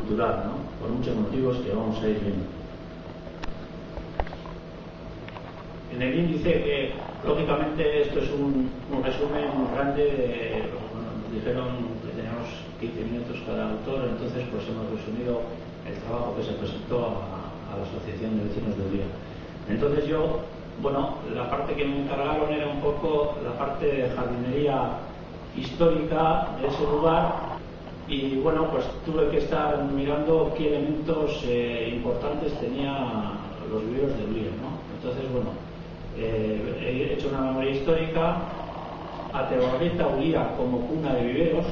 cultural, ¿no? Por muchos motivos que vamos a ir viendo. En el índice, que lógicamente esto es un resumen muy grande de, bueno, nos dijeron que teníamos 15 minutos cada autor, entonces pues hemos resumido el trabajo que se presentó a la Asociación de Vecinos de Uría. Entonces yo, bueno, la parte que me encargaron era un poco la parte de jardinería histórica de ese lugar, y bueno, pues tuve que estar mirando qué elementos importantes tenía los viveros de Uría, ¿no? Entonces, bueno, he hecho una memoria histórica, Ateorreta Uría como cuna de viveros,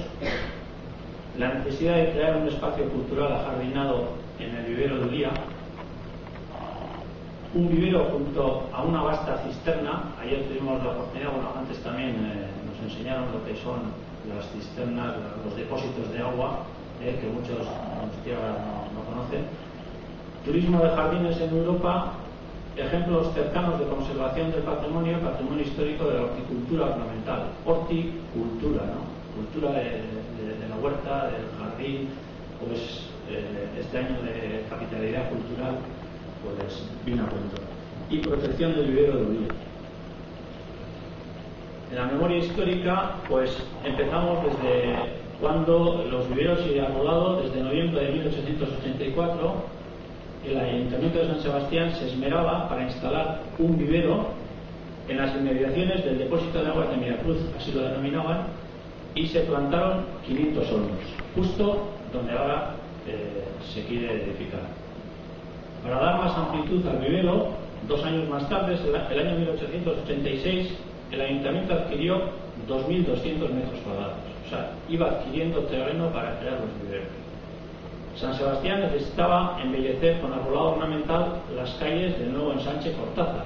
la necesidad de crear un espacio cultural ajardinado en el vivero de Uría, un vivero junto a una vasta cisterna. Ayer tuvimos la oportunidad, bueno, antes también nos enseñaron lo que son las cisternas, los depósitos de agua, que muchos no conocen. Turismo de jardines en Europa, ejemplos cercanos de conservación del patrimonio, patrimonio histórico de la horticultura ornamental. Horticultura, ¿no? Cultura de la huerta, del jardín, pues este año de capitalidad cultural, pues vino a cuento. Y protección del vivero de Uría. En la memoria histórica, pues empezamos desde cuando los viveros se han arbolado, desde noviembre de 1884. El Ayuntamiento de San Sebastián se esmeraba para instalar un vivero en las inmediaciones del depósito de agua de Miracruz, así lo denominaban, y se plantaron 500 olmos, justo donde ahora se quiere edificar. Para dar más amplitud al vivero, 2 años más tarde, el año 1886, el Ayuntamiento adquirió 2.200 metros cuadrados. O sea, iba adquiriendo terreno para crear los viveros. San Sebastián necesitaba embellecer con arbolado ornamental las calles del nuevo ensanche Cortázar.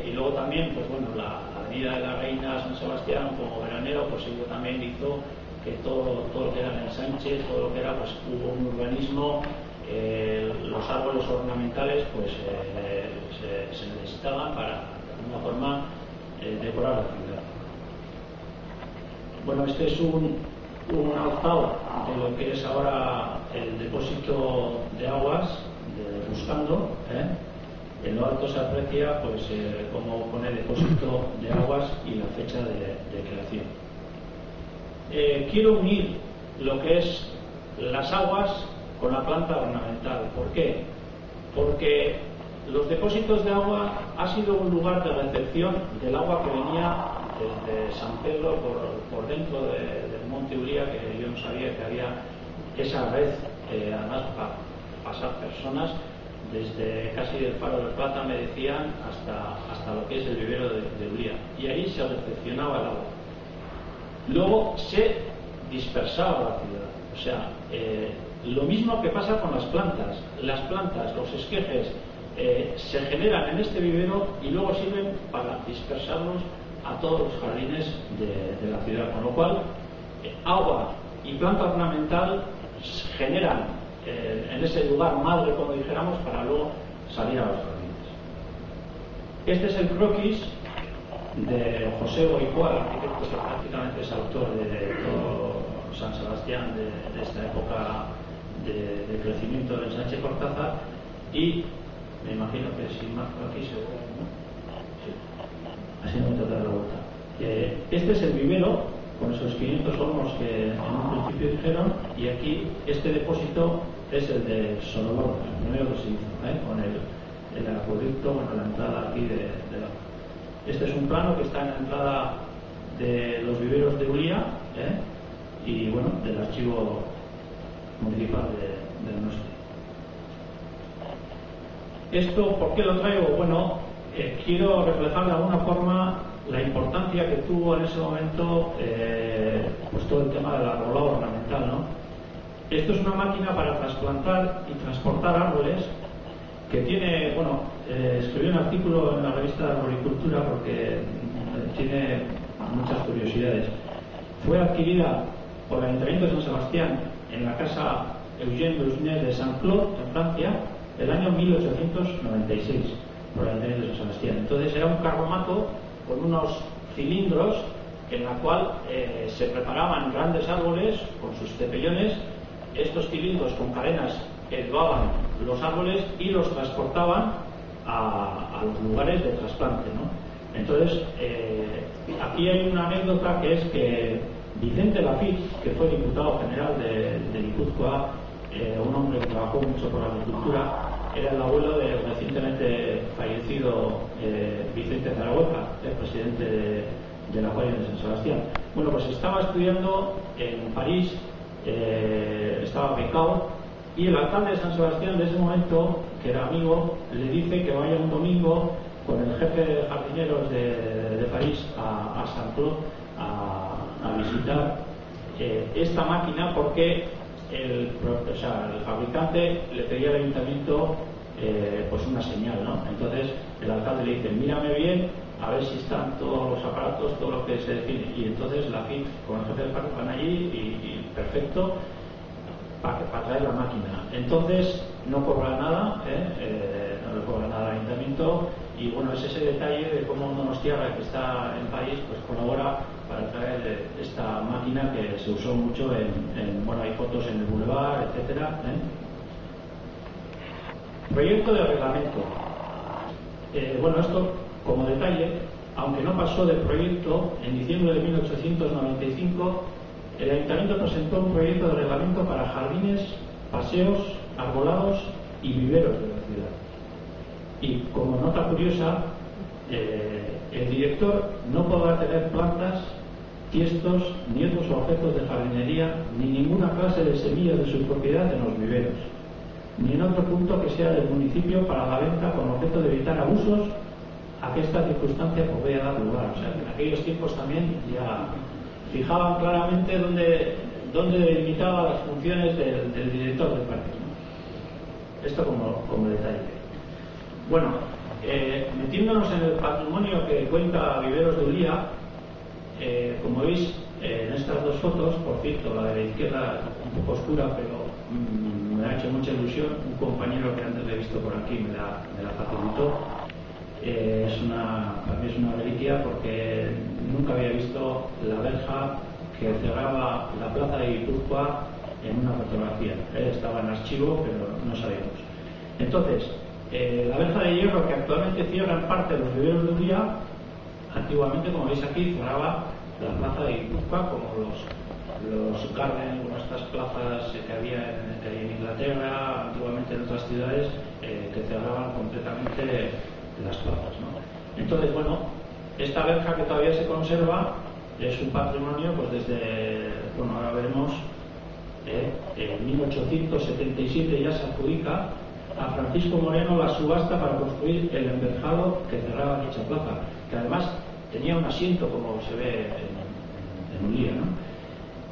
Y luego también, pues bueno, la avenida de la Reina San Sebastián, como veranero, pues ello también hizo que todo lo que era el ensanche, todo lo que era, pues hubo un urbanismo, los árboles ornamentales, pues se necesitaban para, de alguna forma, decorar la ciudad. Bueno, este es un alzado de lo que es ahora el depósito de aguas de Buscando. En lo alto se aprecia, pues, cómo pone depósito de aguas y la fecha de creación. Quiero unir lo que es las aguas con la planta ornamental. ¿Por qué? Porque los depósitos de agua ha sido un lugar de recepción del agua que venía desde San Pedro por dentro del monte Uría, que yo no sabía que había esa red, además para pasar personas desde casi el Faro del Plata, me decían, hasta lo que es el vivero de Uría, y ahí se recepcionaba el agua. Luego se dispersaba la ciudad. O sea, lo mismo que pasa con las plantas, los esquejes se generan en este vivero y luego sirven para dispersarlos a todos los jardines de la ciudad, con lo cual agua y planta ornamental generan en ese lugar madre, como dijéramos, para luego salir a los jardines. Este es el croquis de José Goicoa, el arquitecto que prácticamente es autor de todo San Sebastián, de esta época de crecimiento del ensanche Cortázar, y me imagino que si marco aquí se ve, ¿no? Sí. Así no me toca la vuelta. Este es el vivero con esos 500 olmos que en un principio dijeron, y aquí este depósito es el de Sololor, el primero que se hizo, con el acueducto, bueno, la entrada aquí de la... Este es un plano que está en la entrada de los viveros de Uría, y bueno, del archivo municipal del nuestro. ¿Esto por qué lo traigo? Bueno, quiero reflejar de alguna forma la importancia que tuvo en ese momento pues todo el tema del arbolado ornamental, ¿no? Esto es una máquina para trasplantar y transportar árboles que tiene, bueno, escribí un artículo en la revista de Arboricultura porque tiene muchas curiosidades. Fue adquirida por el Ayuntamiento de San Sebastián en la casa Eugène Brusnet de Saint-Claude, en Francia, el año 1896, por el Ayuntamiento de San Sebastián. Entonces era un carromato con unos cilindros en la cual se preparaban grandes árboles con sus cepellones estos cilindros con cadenas elevaban los árboles y los transportaban a los lugares de trasplante, ¿no? Entonces, aquí hay una anécdota, que es que Vicente Laffitte, que fue diputado general de Guipúzcoa, un hombre que trabajó mucho por la agricultura, era el abuelo del recientemente fallecido Vicente Zaragoza, el presidente de la Guardia de San Sebastián. Bueno, pues estaba estudiando en París, estaba becado, y el alcalde de San Sebastián de ese momento, que era amigo, le dice que vaya un domingo con el jefe de jardineros de París a Saint-Cloud a visitar esta máquina, porque el fabricante le pedía al ayuntamiento pues una señal, ¿no? Entonces el alcalde le dice: mírame bien, a ver si están todos los aparatos, todo lo que se define. Y entonces la FIC con el jefe de parque van allí y perfecto para traer la máquina. Entonces no cobra nada, no le cobra nada al ayuntamiento, y bueno, es ese detalle de cómo Donostiarra, que está en París, pues colabora para traer esta máquina que se usó mucho bueno, hay fotos en el Boulevard, etcétera. Proyecto de reglamento. Bueno, esto como detalle, aunque no pasó de proyecto, en diciembre de 1895 el ayuntamiento presentó un proyecto de reglamento para jardines, paseos, arbolados y viveros de la ciudad. Y como nota curiosa, el director no podrá tener plantas, tiestos ni otros objetos de jardinería, ni ninguna clase de semillas de su propiedad en los viveros, ni en otro punto que sea del municipio para la venta, con objeto de evitar abusos a que esta circunstancia podría dar lugar. O sea, que en aquellos tiempos también ya fijaban claramente dónde delimitaba las funciones del director del parque, ¿no? Esto como detalle. Bueno, metiéndonos en el patrimonio que cuenta Viveros de Ullía, como veis en estas dos fotos, por cierto, la de la izquierda un poco oscura, pero me ha hecho mucha ilusión, un compañero que antes le he visto por aquí me la facilitó. Para mí es una reliquia, porque nunca había visto la verja que cerraba la plaza de Guipúzcoa en una fotografía. Estaba en archivo, pero no sabíamos. Entonces, la verja de hierro que actualmente cierra en parte los viveros de Ullía, antiguamente, como veis aquí, cerraba la plaza de Guipúzcoa, como los gardens, como estas plazas que había en Inglaterra, antiguamente en otras ciudades, que cerraban completamente las plazas, ¿no? Entonces, bueno, esta verja que todavía se conserva es un patrimonio, pues desde, bueno, ahora veremos, en 1877 ya se adjudica a Francisco Moreno la subasta para construir el enverjado que cerraba dicha plaza, que además tenía un asiento, como se ve en Ullía, ¿no?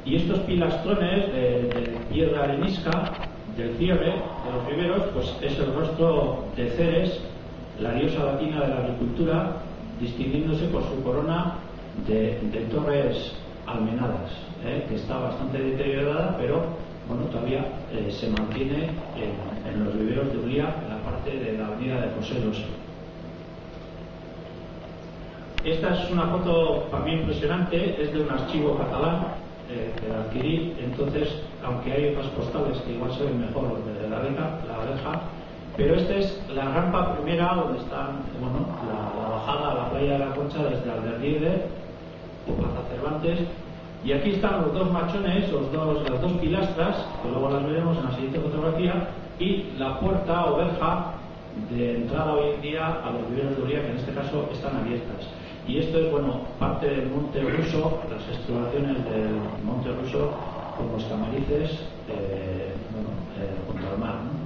Y estos pilastrones de piedra arenisca del cierre de los viveros, pues es el rostro de Ceres, la diosa latina de la agricultura, distinguiéndose por su corona de torres almenadas, que está bastante deteriorada, pero bueno, todavía se mantiene en los viveros de Ullía, en la parte de la avenida de José II. Esta es una foto para mí impresionante, es de un archivo catalán que la adquirí. Entonces, aunque hay otras postales que igual se ven mejor desde la verja, pero esta es la rampa primera donde está, bueno, la bajada a la playa de la Concha desde Alderdiede o Plaza Cervantes, y aquí están los dos machones, las dos pilastras, que luego las veremos en la siguiente fotografía, y la puerta o verja de entrada hoy en día a los viveros de Ullía, que en este caso están abiertas. Y esto es, bueno, parte del Monte Ruso, las exploraciones del Monte Ruso con los camarices, junto al mar, ¿no?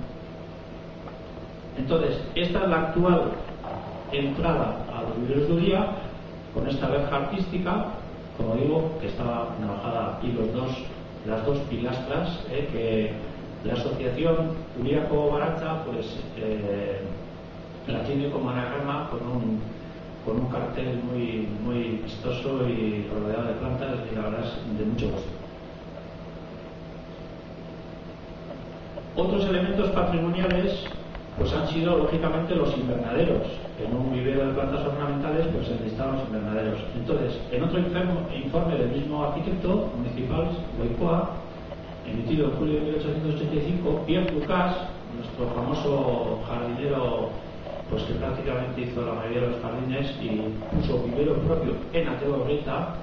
Entonces, esta es la actual entrada a los viveros de Ullía, con esta verja artística, como digo, que estaba bajada, y las dos pilastras, que la asociación Ullíaco-Baracha pues la tiene como anagrama con un cartel muy, muy vistoso y rodeado de plantas, y la verdad es de mucho gusto. Otros elementos patrimoniales pues han sido lógicamente los invernaderos. En un vivero de plantas ornamentales pues se necesitaban los invernaderos. Entonces, en otro informe del mismo arquitecto municipal, Goicoa, emitido en julio de 1885, Pierre Lucas, nuestro famoso jardinero, pues que prácticamente hizo la mayoría de los jardines y puso vivero propio en Ategorreta,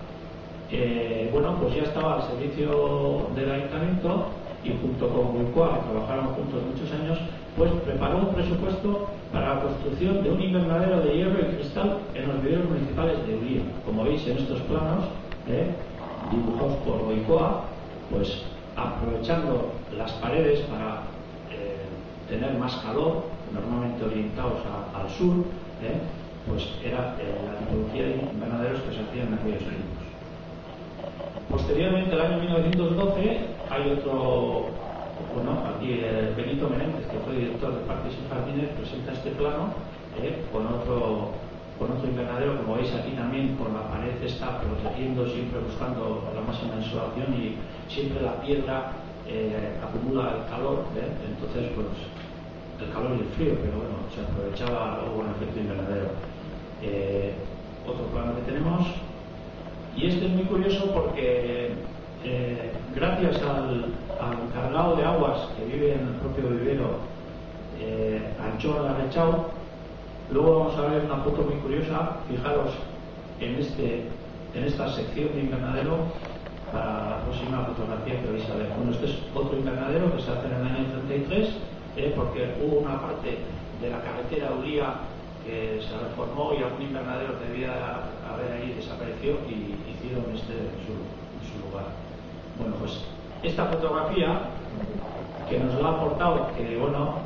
bueno, pues ya estaba al servicio del ayuntamiento, y junto con Goicoa, que trabajaron juntos muchos años, pues preparó un presupuesto para la construcción de un invernadero de hierro y cristal en los viveros municipales de Uría. Como veis en estos planos, dibujados por Goicoa, pues aprovechando las paredes para tener más calor, normalmente orientados al sur, pues era la tipología de invernaderos que se hacían en aquellos tiempos. Posteriormente, el año 1912, hay otro, bueno, aquí Benito Menéndez, que fue director de Parques y Jardines, presenta este plano con otro invernadero, como veis aquí también, con la pared está protegiendo, siempre buscando la máxima insolación, y siempre la piedra acumula el calor, entonces pues el calor y el frío, pero bueno, se aprovechaba luego un efecto invernadero. Otro plano que tenemos, y este es muy curioso porque gracias al encargado de aguas que vive en el propio vivero, Anchón Larrechau, luego vamos a ver una foto muy curiosa. Fijaros en esta sección de invernadero para la próxima fotografía que vais a ver. Bueno, este es otro invernadero que se hace en el año 33, porque hubo una parte de la carretera de Uría que se reformó y algún invernadero que debía haber ahí desapareció y hicieron este en su lugar. Bueno, pues esta fotografía que nos la ha aportado, que bueno,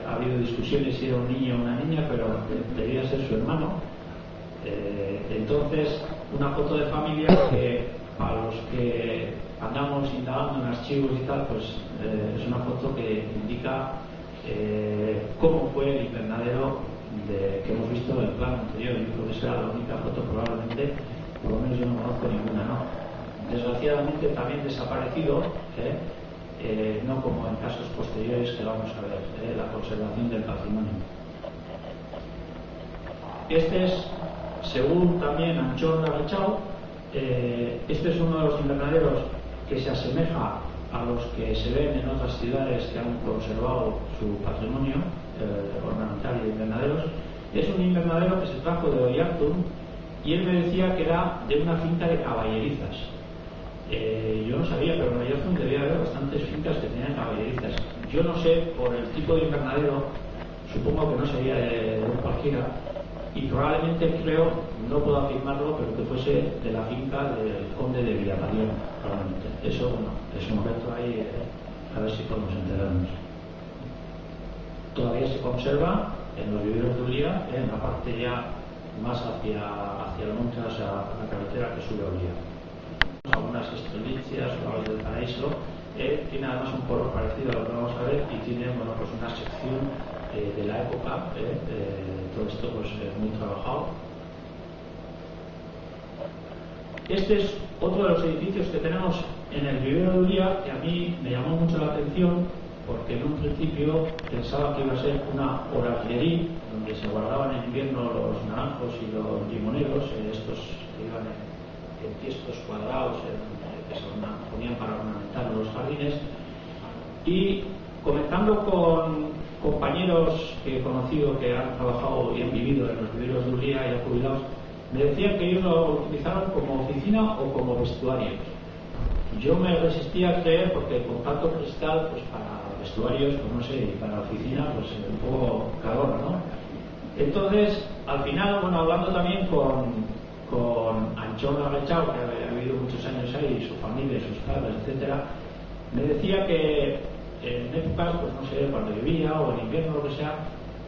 ha habido discusiones si era un niño o una niña, pero debía ser su hermano. Entonces, una foto de familia que para los que andamos indagando en archivos y tal, pues es una foto que indica cómo fue el invernadero que hemos visto en el plano anterior. Yo creo que será la única foto probablemente, por lo menos yo no conozco ninguna, ¿no? Desgraciadamente también desaparecido, no como en casos posteriores que vamos a ver, la conservación del patrimonio. Este es, según también Anchón Larrechau, este es uno de los invernaderos que se asemeja a los que se ven en otras ciudades que han conservado su patrimonio ornamental y de invernaderos. Es un invernadero que se trajo de Oyarzun, y él me decía que era de una finca de caballerizas. Yo no sabía, pero en Oyarzun debía haber bastantes fincas que tenían caballerizas. Yo no sé, por el tipo de invernadero, supongo que no sería de cualquiera, y probablemente creo, no puedo afirmarlo, pero que fuese de la finca del conde de Villamarión, probablemente. Eso, bueno, es un momento ahí, a ver si podemos enterarnos. Todavía se conserva en los viveros de Uría, en la parte ya más hacia el monte, hacia la carretera que sube a Uría. Algunas estrelicias o aves del paraíso, tiene además un color parecido a lo que vamos a ver, y tiene, bueno, pues una sección de la época, todo esto pues muy trabajado. Este es otro de los edificios que tenemos en el vivero de Uría, que a mí me llamó mucho la atención, porque en un principio pensaba que iba a ser una orangería donde se guardaban en invierno los naranjos y los limoneros, estos que iban en tiestos cuadrados que se ponían para ornamentar los jardines. Y comentando con compañeros que he conocido que han trabajado y han vivido en los viveros de Uría y jubilados, me decían que ellos lo utilizaron como oficina o como vestuario. Yo me resistía a creer, porque con tanto cristal, pues para vestuarios, pues no sé, y para la oficina, pues un poco calor, ¿no? Entonces, al final, bueno, hablando también con Anchón Larrechau, que había vivido muchos años ahí, su familia, sus padres, etcétera, me decía que en épocas, pues no sé, cuando llovía o en invierno, lo que sea,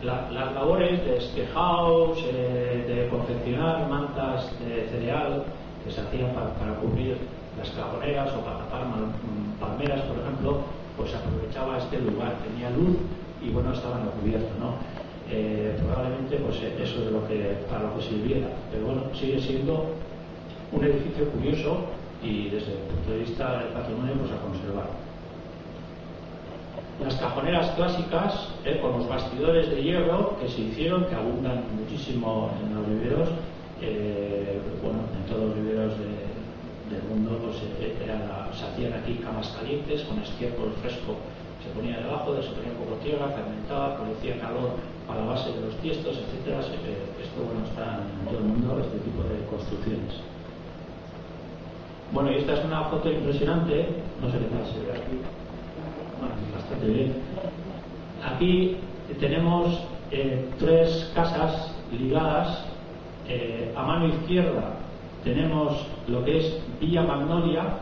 las labores de esquejaos, de confeccionar mantas de cereal que se hacían para cubrir las cajoneras o para tapar palmeras, por ejemplo, pues aprovechaba este lugar, tenía luz y bueno, estaba en lo cubierto, ¿no? Probablemente pues eso es para lo que sirviera, pero bueno, sigue siendo un edificio curioso y desde el punto de vista del patrimonio pues a conservar. Las cajoneras clásicas, con los bastidores de hierro que se hicieron, que abundan muchísimo en los viveros, bueno, en todos los viveros de del mundo, pues se hacían aquí camas calientes con estiércol fresco, se ponía debajo, se ponía un poco de tierra, fermentaba, producía calor a la base de los tiestos, etcétera. Esto, bueno, está en todo el mundo, este tipo de construcciones. Bueno, y esta es una foto impresionante, no sé qué tal se ve aquí. Bueno, bastante bien. Aquí tenemos 3 casas ligadas. A mano izquierda tenemos lo que es Villa Magnolia.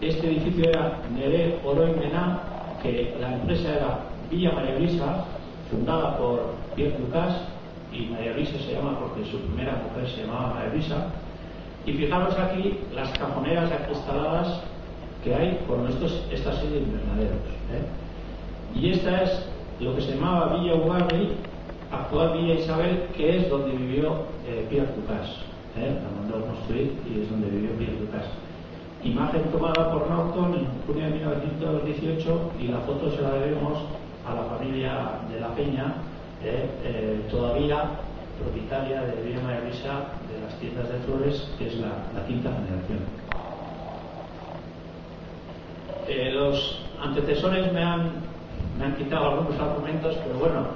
Este edificio era Neré Oroy Mená, que la empresa era Villa María Luisa, fundada por Pierre Lucas, y María Luisa se llama porque su primera mujer se llamaba María Luisa. Y fijaros aquí las cajoneras acριστaladas que hay con esta serie de invernaderos. Y esta es lo que se llamaba Villa Ugarri, actual Villa Isabel, que es donde vivió Pierre Lucas. La mandó construir y es donde vivió Pierre Lucas. Imagen tomada por Norton en junio de 1918, y la foto se la debemos a la familia de la Peña, todavía propietaria de Villa María Luisa, de las tiendas de flores, que es la quinta generación. Los antecesores me han quitado algunos argumentos, pero bueno,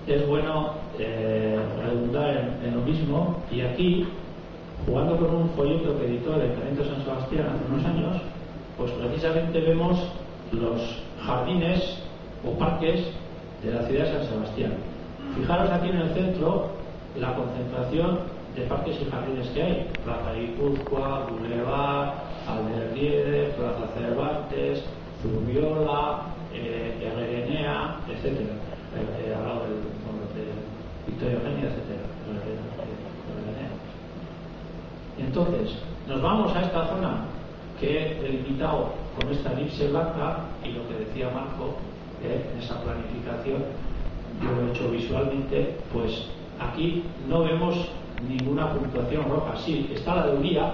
es bueno redundar en lo mismo. Y aquí, jugando con un folleto que editó el Ayuntamiento de San Sebastián hace unos años, pues precisamente vemos los jardines o parques de la ciudad de San Sebastián. Fijaros aquí en el centro la concentración de parques y jardines que hay: Plaza Guipúzcoa, Boulevard, Alderdiede, Plaza Cervantes, Zubiola, Herrerenea, etcétera, al lado de Victoria Eugenia, etcétera. Entonces, nos vamos a esta zona que he delimitado con esta elipse blanca, y lo que decía Marco, en esa planificación, yo lo he hecho visualmente. Pues aquí no vemos ninguna puntuación roja. Sí, está la de Uría,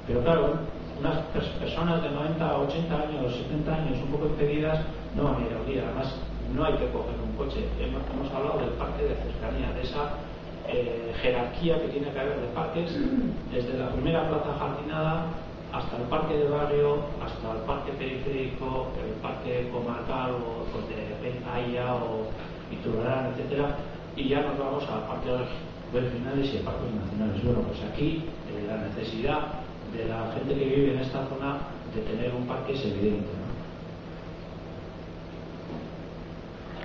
pero claro, unas personas de 90, 80 años, 70 años, un poco impedidas, no van a ir a Uría. Además, no hay que coger un coche. Hemos hablado del parque de cercanía, de esa jerarquía que tiene que haber de parques, desde la primera plaza jardinada hasta el parque de barrio, hasta el parque periférico, el parque comarcal, o pues de Haya o Iturralán, etcétera, y ya nos vamos a parques regionales y a parques nacionales. Bueno, pues aquí la necesidad de la gente que vive en esta zona de tener un parque es evidente, ¿no?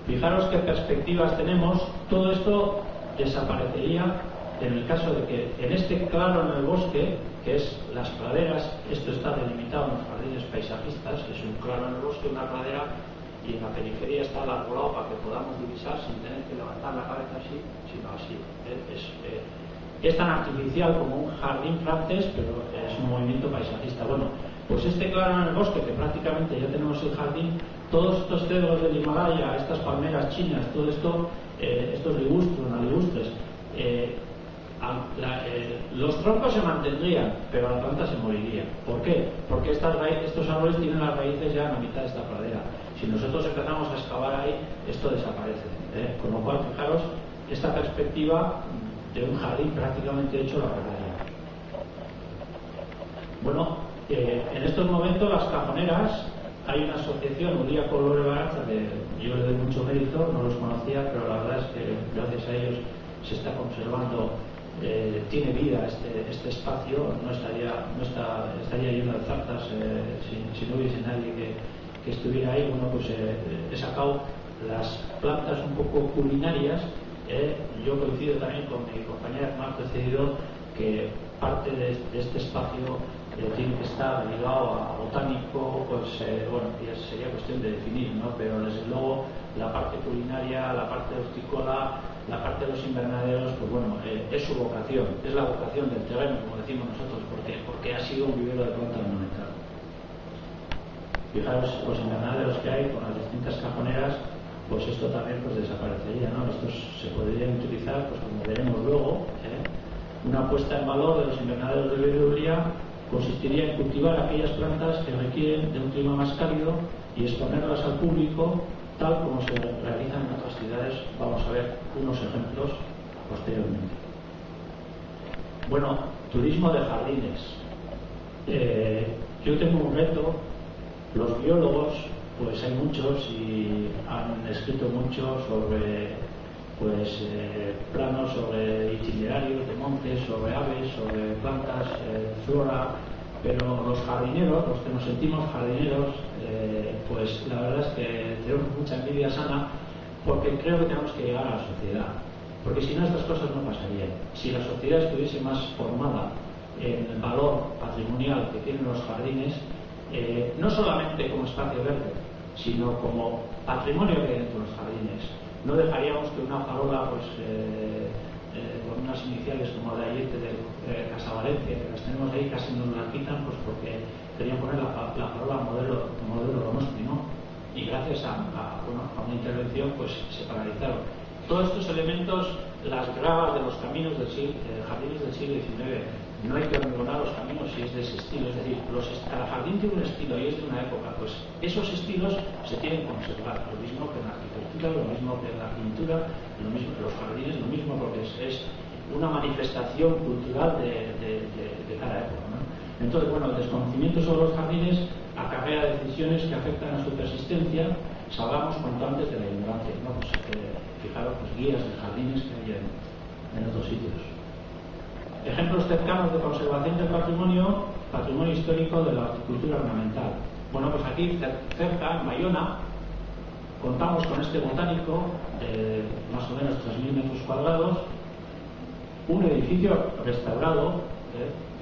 Fijaros qué perspectivas tenemos. Todo esto desaparecería en el caso de que en este claro en el bosque, que es las praderas, esto está delimitado en los jardines paisajistas, que es un claro en el bosque, una pradera, y en la periferia está el arbolado para que podamos divisar sin tener que levantar la cabeza así, sino así. Es tan artificial como un jardín francés, pero es un movimiento paisajista. Bueno, pues este claro en el bosque, que prácticamente ya tenemos el jardín, todos estos cedros del Himalaya, estas palmeras chinas, todo esto, estos ligustres, los troncos se mantendrían, pero la planta se moriría. ¿Por qué? Porque estos árboles tienen las raíces ya en la mitad de esta pradera. Si nosotros empezamos a excavar ahí, esto desaparece. Con lo cual, fijaros, esta perspectiva de un jardín prácticamente hecho la perdería. Bueno, en estos momentos las cajoneras, hay una asociación, Uría Colore Baratza, que yo les doy mucho mérito, no los conocía, pero la verdad es que gracias a ellos se está conservando, tiene vida este espacio, estaría lleno de zarzas si no hubiese nadie que estuviera ahí. Bueno, pues he sacado las plantas un poco culinarias. Yo coincido también con mi compañera que me ha precedido, que parte de este espacio tiene que estar ligado a botánico, pues bueno, ya sería cuestión de definir, ¿no? Pero desde luego la parte culinaria, la parte hortícola, la parte de los invernaderos, pues bueno, es su vocación, es la vocación del terreno, como decimos nosotros, porque ha sido un vivero de planta ornamental. Fijaros los invernaderos que hay con las distintas cajoneras, pues esto también pues desaparecería, ¿no? Estos se podrían utilizar, pues como veremos luego, una puesta en valor de los invernaderos de Uría consistiría en cultivar aquellas plantas que requieren de un clima más cálido y exponerlas al público, tal como se realizan en otras ciudades. Vamos a ver unos ejemplos posteriormente. Bueno, turismo de jardines. Yo tengo un reto. Los biólogos, pues hay muchos y han escrito mucho sobre planos sobre itinerarios de montes, sobre aves, sobre plantas, flora, pero los jardineros, los que nos sentimos jardineros, pues la verdad es que tenemos mucha envidia sana, porque creo que tenemos que llegar a la sociedad, porque si no estas cosas no pasarían. Si la sociedad estuviese más formada en el valor patrimonial que tienen los jardines, no solamente como espacio verde, sino como patrimonio que hay dentro de los jardines, no dejaríamos que una farola con unas iniciales como la de Casa Valencia, que las tenemos ahí, casi nos la quitan, pues porque querían poner la farola modelo Donosti, ¿no? Y gracias a una intervención pues se paralizaron. Todos estos elementos, las gravas de los caminos jardines del siglo XIX, no hay que abandonar los caminos si es de ese estilo, es decir, cada jardín tiene un estilo y es de una época, pues esos estilos se tienen que conservar, lo mismo que en la arquitectura, lo mismo que en la pintura, lo mismo que los jardines, lo mismo porque es una manifestación cultural de cada época, ¿no? Entonces, bueno, el desconocimiento sobre los jardines acarrea decisiones que afectan a su persistencia. Salgamos cuanto antes de la ignorancia, ¿no? Pues, fijaros, pues, guías de jardines que hay en otros sitios. Ejemplos cercanos de conservación del patrimonio histórico de la horticultura ornamental. Bueno, pues aquí cerca, en Bayona, contamos con este botánico de más o menos 3.000 metros cuadrados, un edificio restaurado,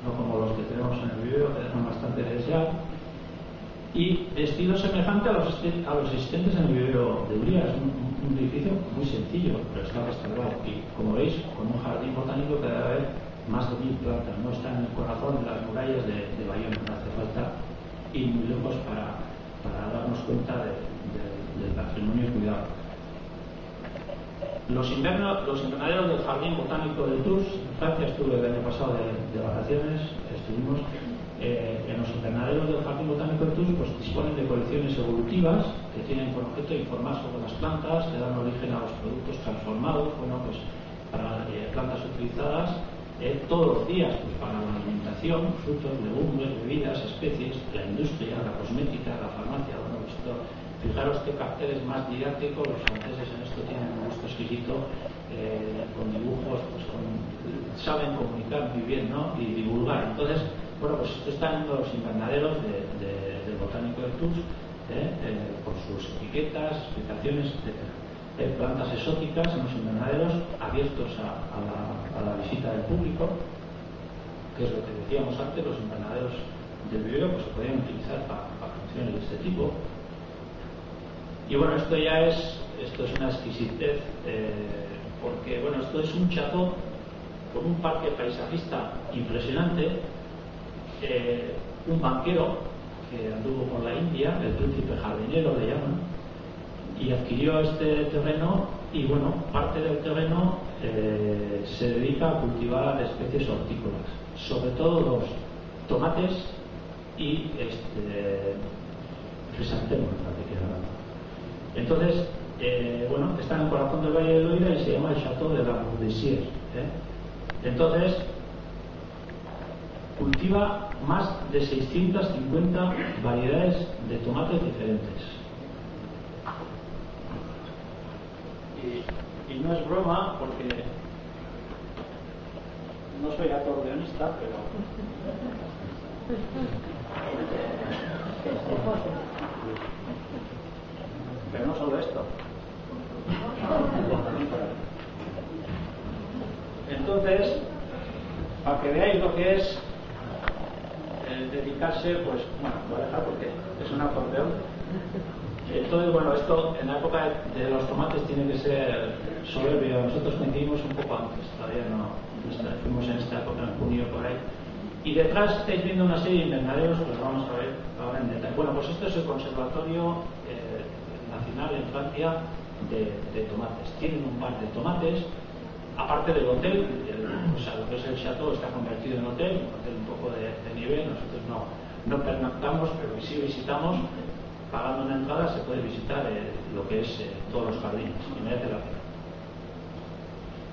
no como los que tenemos en el vivero, que dejan bastante de desear, y de estilo semejante a los existentes en el vivero de Uría. Es un edificio muy sencillo, pero está restaurado, y como veis, con un jardín botánico que debe haber más de 1.000 plantas, no está en el corazón de las murallas de Bayona, no hace falta ir muy lejos para darnos cuenta del patrimonio cuidado. Los invernaderos del Jardín Botánico de Tours, en Francia estuve el año pasado de vacaciones, estuvimos en los invernaderos del Jardín Botánico de Tours, pues disponen de colecciones evolutivas que tienen por objeto informar sobre las plantas, que dan origen a los productos transformados, bueno, pues para plantas utilizadas todos los días, pues para la alimentación, frutos, legumbres, bebidas, especies, la industria, la cosmética, la farmacia. Bueno, esto, fijaros qué carteles más didácticos. Los franceses en esto tienen un gusto exquisito, con dibujos, pues saben comunicar muy bien, ¿no? Y divulgar. Entonces, bueno, pues esto está en los invernaderos del Botánico de Tours, por sus etiquetas, explicaciones, etc. Plantas exóticas en los invernaderos abiertos a la visita del público, que es lo que decíamos antes. Los invernaderos del vivero pues se podían utilizar para funciones de este tipo. Y bueno, esto es una exquisitez, porque bueno, esto es un chateau con un parque paisajista impresionante, un banquero que anduvo por la India, el príncipe jardinero le llaman, y adquirió este terreno, y bueno, parte del terreno se dedica a cultivar especies hortícolas, sobre todo los tomates y crisantemos, entonces bueno, está en el corazón del Valle de Loira y se llama el Château de la Bourdessière, entonces cultiva más de 650 variedades de tomates diferentes. Y no es broma, porque no soy acordeonista, pero no solo esto. Entonces, para que veáis lo que es dedicarse, pues bueno, voy a dejar porque es un acordeón. Entonces, bueno, esto en la época de los tomates tiene que ser soberbio. Nosotros coincidimos un poco antes, todavía no, fuimos en esta época, en junio por ahí. Y detrás estáis viendo una serie de invernaderos, pues vamos a ver ahora en detalle. Bueno, pues esto es el Conservatorio Nacional en Francia de tomates. Tienen un par de tomates, aparte del hotel, o sea, lo que es el chateau está convertido en hotel, un hotel un poco de nivel. Nosotros no pernoctamos, pero sí visitamos. Pagando una entrada se puede visitar lo que es todos los jardines, y merece la pena.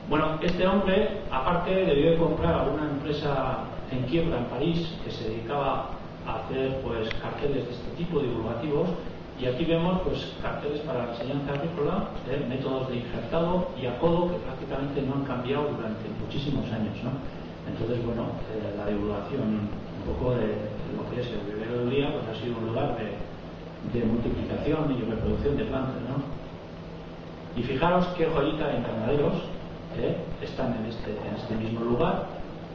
Bueno, este hombre, aparte, debió de comprar alguna empresa en quiebra en París que se dedicaba a hacer pues carteles de este tipo divulgativos, y aquí vemos pues carteles para la enseñanza agrícola, métodos de injertado y a codo que prácticamente no han cambiado durante muchísimos años, ¿no? Entonces, bueno, la divulgación un poco de lo que es el vivero de Ullía pues ha sido un lugar de multiplicación y reproducción de plantas, ¿no? Y fijaros qué joyita de invernaderos están en este mismo lugar,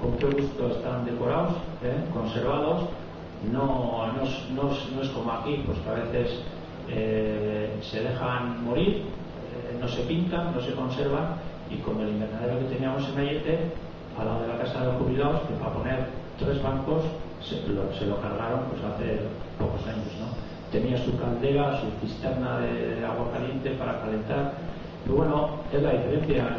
con qué gusto están decorados, conservados. No es como aquí, pues que a veces se dejan morir, no se pintan, no se conservan, y como el invernadero que teníamos en Ayete, al lado de la casa de los jubilados, que para poner 3 bancos se lo cargaron pues hace pocos años, ¿no? Tenía su caldera, su cisterna de agua caliente para calentar. Pero bueno, es la diferencia.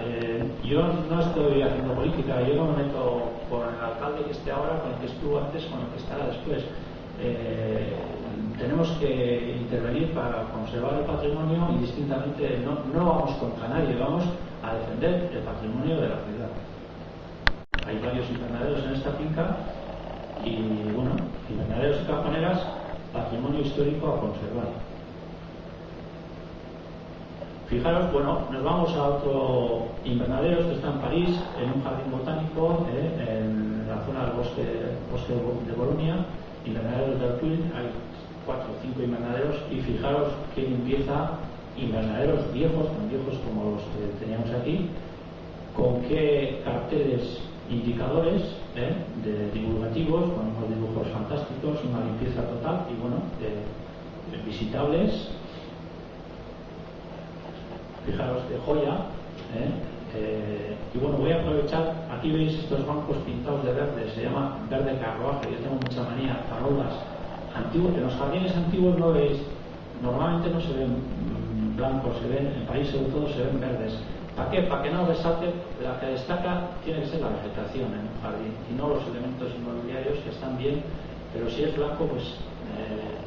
Yo no estoy haciendo política, yo no me meto con el alcalde que esté ahora, con el que estuvo antes, con el que estará después. Tenemos que intervenir para conservar el patrimonio, y distintamente no vamos contra nadie, vamos a defender el patrimonio de la ciudad. Hay varios invernaderos en esta finca y, bueno, invernaderos y cajoneras, patrimonio histórico a conservar. Fijaros, bueno, nos vamos a otro invernadero. Esto está en París, en un jardín botánico, en la zona del bosque de Bolonia, invernaderos de Artuil. Hay 4 o 5 invernaderos, y fijaros qué limpieza, invernaderos viejos, tan viejos como los que teníamos aquí, con qué carteles indicadores de divulgativos, con unos dibujos fantásticos, una limpieza total y, bueno, visitables. Fijaros de joya, y bueno, voy a aprovechar, aquí veis estos bancos pintados de verde, se llama verde carruaje. Yo tengo mucha manía, farolas antiguos. En los jardines antiguos no veis, normalmente no se ven blancos, se ven, en París sobre todo se ven verdes. ¿Para qué? Para que no resalte. La que destaca tiene que ser la vegetación en un jardín, y no los elementos inmobiliarios, que están bien, pero si es blanco pues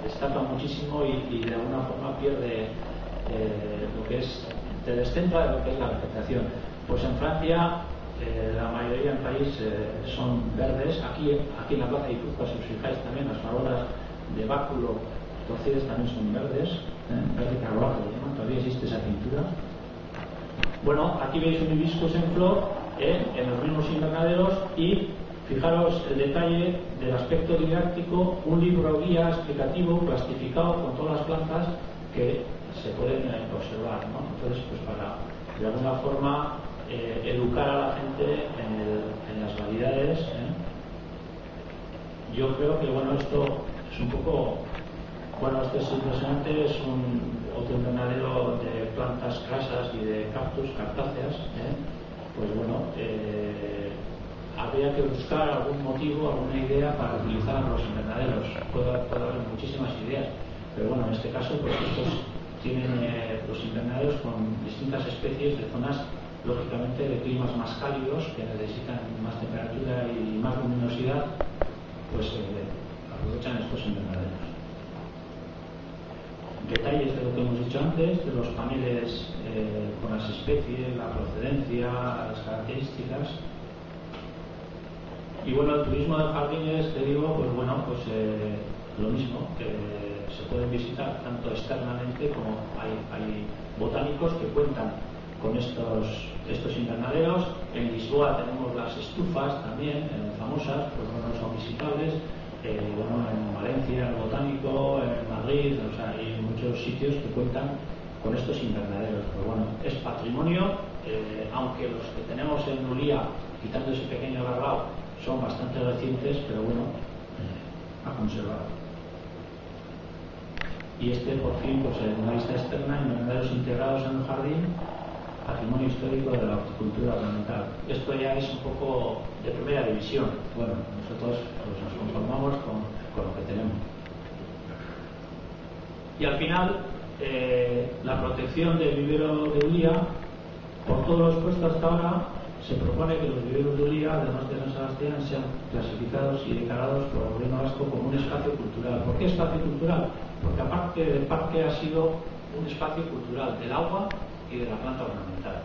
destaca muchísimo y de alguna forma pierde lo que es, te descentra de lo que es la vegetación. Pues en Francia la mayoría en París son verdes. Aquí en la plaza de Guipúzcoa, si os fijáis también, las farolas de báculo torcidas también son verdes, verde carruaje, ¿no? Todavía existe esa pintura. Bueno, aquí veis un hibiscus en flor en los mismos invernaderos, y fijaros el detalle del aspecto didáctico, un libro guía explicativo plastificado con todas las plantas que se pueden observar, ¿no? Entonces, pues para de alguna forma educar a la gente en las variedades. Yo creo que, bueno, esto es un poco, bueno, esto es impresionante, es otro invernadero de plantas grasas y de cactus, cartáceas. Pues bueno, habría que buscar algún motivo, alguna idea para utilizar los invernaderos. Puede haber muchísimas ideas, pero bueno, en este caso pues estos tienen los invernaderos con distintas especies de zonas, lógicamente, de climas más cálidos, que necesitan más temperatura y más luminosidad, pues aprovechan estos invernaderos. Detalles de lo que hemos dicho antes, de los paneles con las especies, la procedencia, las características. Y bueno, el turismo de jardines, te digo, pues bueno, pues lo mismo, que se pueden visitar tanto externamente como hay botánicos que cuentan con estos invernaderos. En Lisboa tenemos las estufas también, famosas, pues bueno, son visitables. Bueno, en Valencia, el botánico, en Madrid, o sea, hay muchos sitios que cuentan con estos invernaderos. Pero bueno, es patrimonio, aunque los que tenemos en Ullía, quitando ese pequeño alargado, son bastante recientes, pero bueno, a conservar. Y por fin, pues en una vista externa, invernaderos integrados en un jardín, patrimonio histórico de la horticultura ornamental. Esto ya es un poco de primera división. Bueno, nosotros pues, nos conformamos con lo que tenemos. Y al final, la protección del vivero de Ullía, por todos los puestos hasta ahora, se propone que los viveros de Ullía, además de San Sebastián, sean clasificados y declarados por el gobierno vasco como un espacio cultural. ¿Por qué espacio cultural? Porque aparte del parque ha sido un espacio cultural del agua y de la planta ornamental.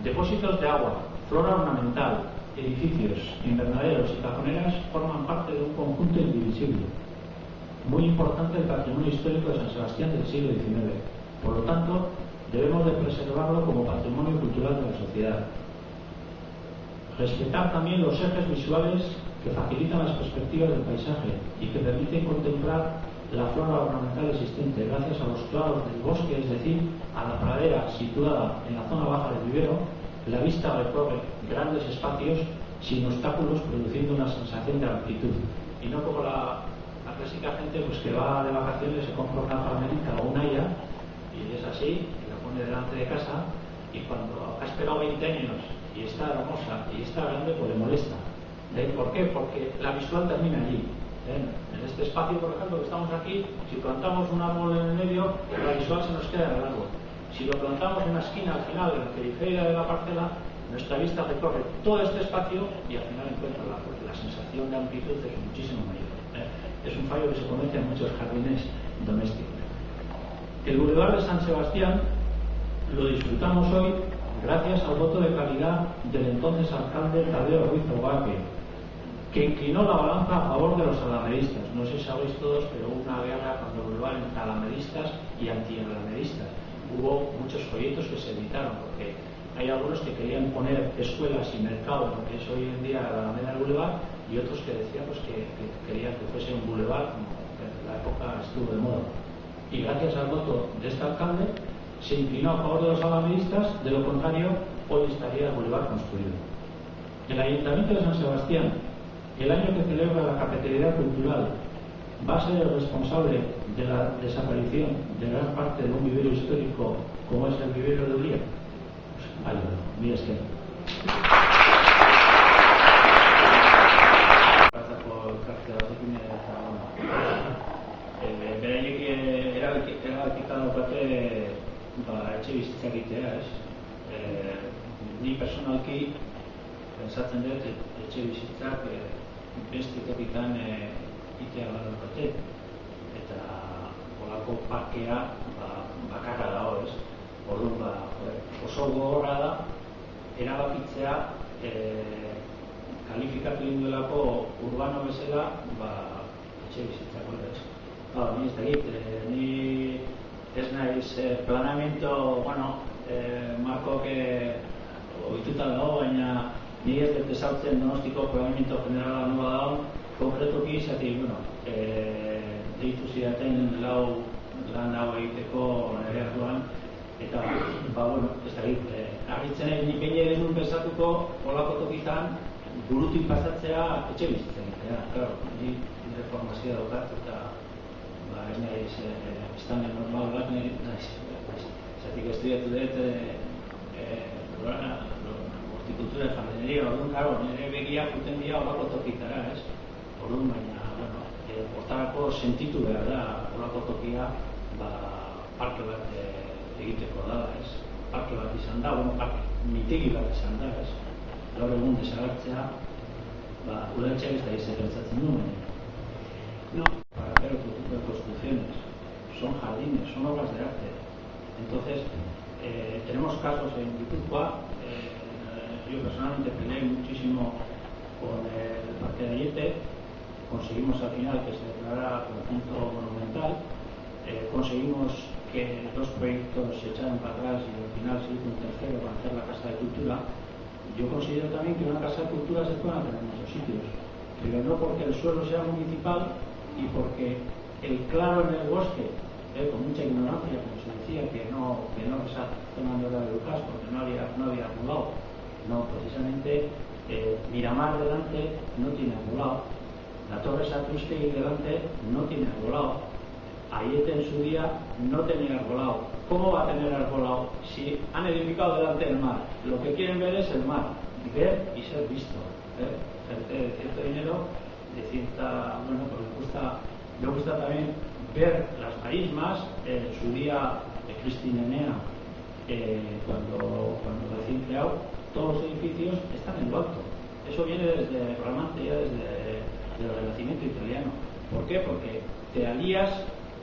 Depósitos de agua, flora ornamental, edificios, invernaderos y cajoneras forman parte de un conjunto indivisible, muy importante del patrimonio histórico de San Sebastián del siglo XIX. Por lo tanto, debemos de preservarlo como patrimonio cultural de la sociedad. Respetar también los ejes visuales que facilitan las perspectivas del paisaje y que permiten contemplar la flora ornamental existente gracias a los claros del bosque, es decir, a la pradera situada en la zona baja del vivero. La vista recorre grandes espacios sin obstáculos, produciendo una sensación de amplitud, y no como la clásica gente pues que va de vacaciones, se compra una palmerita o una haya y es así, y la pone delante de casa, y cuando ha esperado 20 años y está hermosa y está grande, pues le molesta. ¿Por qué? Porque la visual termina allí. En este espacio, por ejemplo, que estamos aquí, si plantamos un árbol en el medio, la visual se nos queda en el árbol. Si lo plantamos en la esquina, al final, en la periferia de la parcela, nuestra vista recorre todo este espacio y al final encuentra la sensación de amplitud es muchísimo mayor. Es un fallo que se comete en muchos jardines domésticos. El Boulevard de San Sebastián lo disfrutamos hoy gracias al voto de calidad del entonces alcalde Tadeo Ruiz Ogaque, que inclinó la balanza a favor de los alameristas. No sé si sabéis todos, pero hubo una guerra cuando el Boulevard entre alameristas y anti-alameristas. Hubo muchos folletos que se editaron, porque hay algunos que querían poner escuelas y mercado, lo que es hoy en día la Alameda del Boulevard, y otros que decían pues, que querían que fuese un boulevard, como en la época estuvo de moda. Y gracias al voto de este alcalde se inclinó a favor de los alameristas, de lo contrario, hoy estaría el boulevard construido. El Ayuntamiento de San Sebastián, el año que celebra la Cafetería Cultural, va a ser el responsable de la desaparición de gran parte de un vivero histórico como es el vivero de Uría. Vale, mira, es que beraiek erabakita daukate etxe bizitza egitea, ez? Ni personalki pensatzen dut etxe bizitzak beste tokitan egitea daukate, eta holako parkea bakarra dago, ez? Orduan oso gogorra da erabakitzea kalifikatu egin duelako urbano bezala etxe bizitzako, ez? Ni ez dakit, ni ez naiz planeamiento, Markok ohituta dago, baina ni ez dut ezautzen Donostiko planeamiento generala nola dago, konkretuki izatik, deitu zidaten lan hau egiteko nire arduan, eta, ez dakit, argitzen egin nik behin ere duen pensatuko olako tokitan burutik pasatzea etxe bizitza egitea. Claro, ni formazioa daukat, eta ez naiz estanden normal bat naiz. Zatik estudiatu dut hortikultura jardineria, orduan, nire begia juten dira olako tokitara, ez? Orduan, baina, hortarako sentitu behar da olako tokia parke bat egiteko da, ez? Parke bat izan da, mitegi bat izan da, ez? Gaur egun desagertzea, udaletxeak ez da izan gertzatzen duen. No, para ver otro tipo de construcciones, son jardines, son obras de arte. Entonces, tenemos casos en Guipúzcoa. Yo personalmente peleé muchísimo con el Parque de Ayete, conseguimos al final que se declarara conjunto monumental, conseguimos que dos proyectos se echaran para atrás y al final se hizo un tercero para hacer la Casa de Cultura. Yo considero también que una Casa de Cultura se puede hacer en muchos sitios, pero no porque el suelo sea municipal y porque el claro en el bosque, con mucha ignorancia, como se decía, que no esa zona no era de Lucas porque no había anulado. No, precisamente Miramar delante no tiene anulado, la Torre Satrustegui delante no tiene arbolado, Ayete en su día no tenía arbolado. ¿Cómo va a tener arbolado si han edificado delante del mar? Lo que quieren ver es el mar, ver y ser visto. Gente de cierto dinero, de cierta, pues me gusta también ver las marismas. En su día Cristina Enea, cuando recién creado, todos los edificios están en lo alto. Eso viene desde Bramante, ya desde el Renacimiento italiano. ¿Por qué? Porque te alías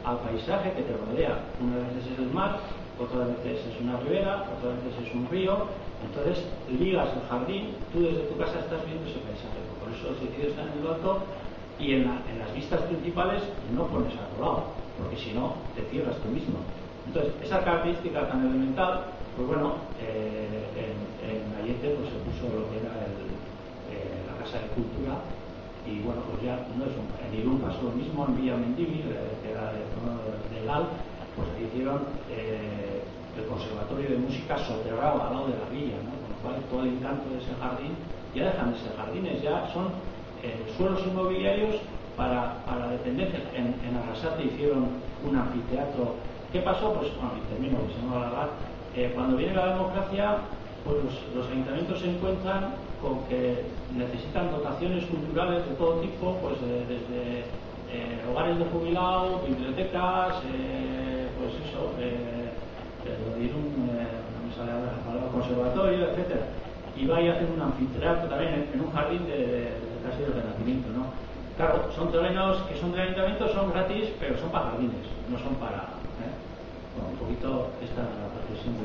al paisaje que te rodea. Una vez es el mar, otras veces es una ribera, otras veces es un río. Entonces ligas el jardín, tú desde tu casa estás viendo ese paisaje. Por eso los edificios están en lo alto y en las vistas principales no pones a tu lado, porque si no te cierras tú mismo. Entonces esa característica tan elemental, pues bueno, en Ayete pues se puso lo que era la Casa de Cultura. Y bueno, pues ya no es en Irún pasó lo mismo, en Villa Mendívil, que era del AL, pues hicieron el Conservatorio de Música soterrado al lado de la villa, ¿no? Con lo cual todo el encanto de ese jardín ya dejan de ser jardines, ya son suelos inmobiliarios para dependencias. En Arrasate hicieron un anfiteatro. ¿Qué pasó? Pues bueno, y termino, que se me va a alargar. Cuando viene la democracia, pues los ayuntamientos se encuentran con que necesitan dotaciones culturales de todo tipo, pues desde hogares de jubilados, bibliotecas, pues eso, un conservatorio, etcétera. Y va a hacer un anfiteatro también en un jardín de casi del Renacimiento, ¿no? Claro, son terrenos que son del ayuntamiento, son gratis, pero son para jardines, no son para... Bueno, un poquito esta es la reflexión.